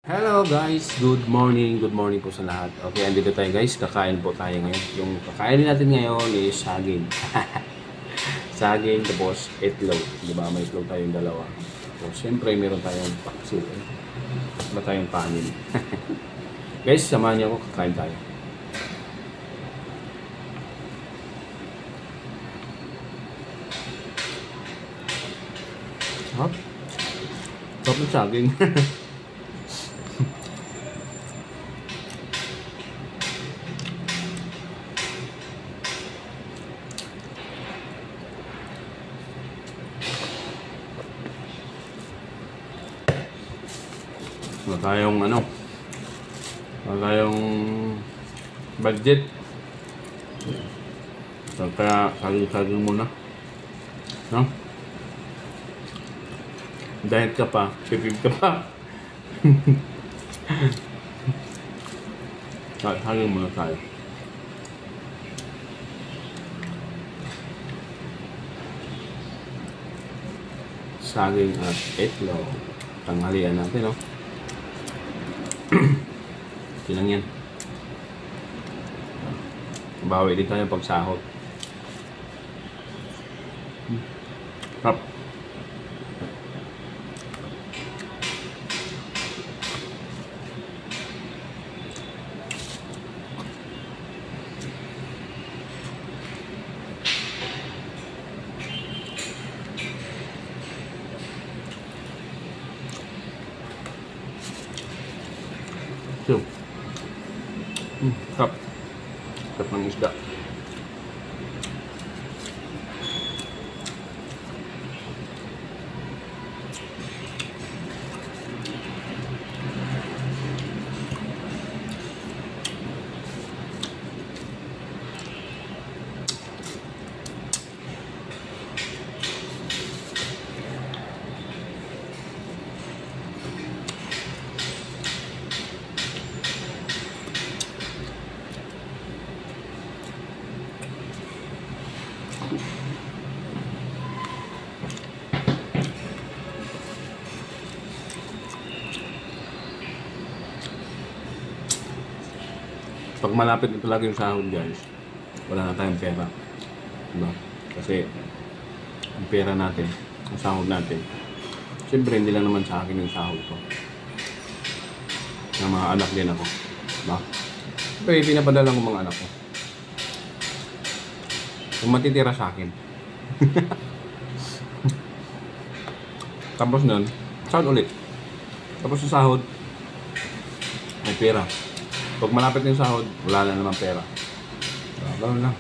Hello guys, good morning po sa lahat. Okay, andito tayo guys, kakain po tayo ngayon. Yung kakainin natin ngayon is saging. Saging tapos itlog, di ba? May itlog tayong dalawa. So, siyempre meron tayong paksit. Meron tayong kanin. Guys, samahan niyo ako, kakain tayo. Hop. Top ng saging. Wala tayong budget. So, kaya saging muna. No? Diet ka pa, pipig ka pa. Saging muna tayo. Saging at itlog. Tanghalian natin, no? Ito lang yan. Bawi din tayo pag sahod. Sarap. So, sarap. Sarap ng isda. Pag malapit na talaga yung sahod guys, wala na tayong pera, diba? Kasi ang pera natin, ang sahod natin, siyempre hindi lang naman sa akin yung sahod ko, ng mga anak din ako, diba? Siyempre pinapadala ko mga anak ko, kung matitira sa akin. Tapos nun, sahod ulit. Tapos sa sahod, may pera. Pag malapit yung sahod, wala na naman pera. Ganoon lang.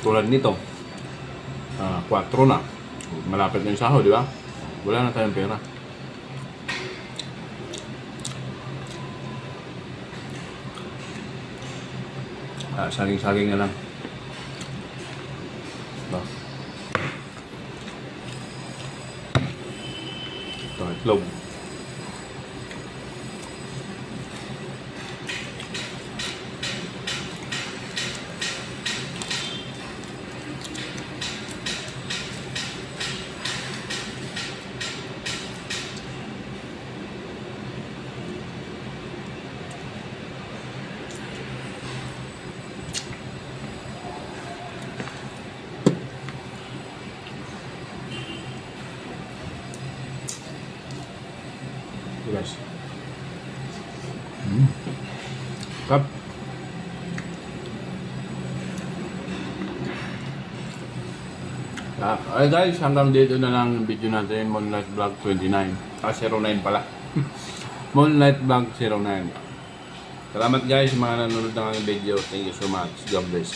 Tulad nito, 4 na. Malapit na yung sahod, di ba? Wala na tayong pera. Saging-saging na lang. Diba? Ito, itlog. Guys. Kap. Ay guys, hanggang dito na lang yung video natin, Moonlight Vlog 29. 09 pala. Moonlight Vlog 09. Salamat guys sa mga nanonood ng aking video. Thank you so much. God bless.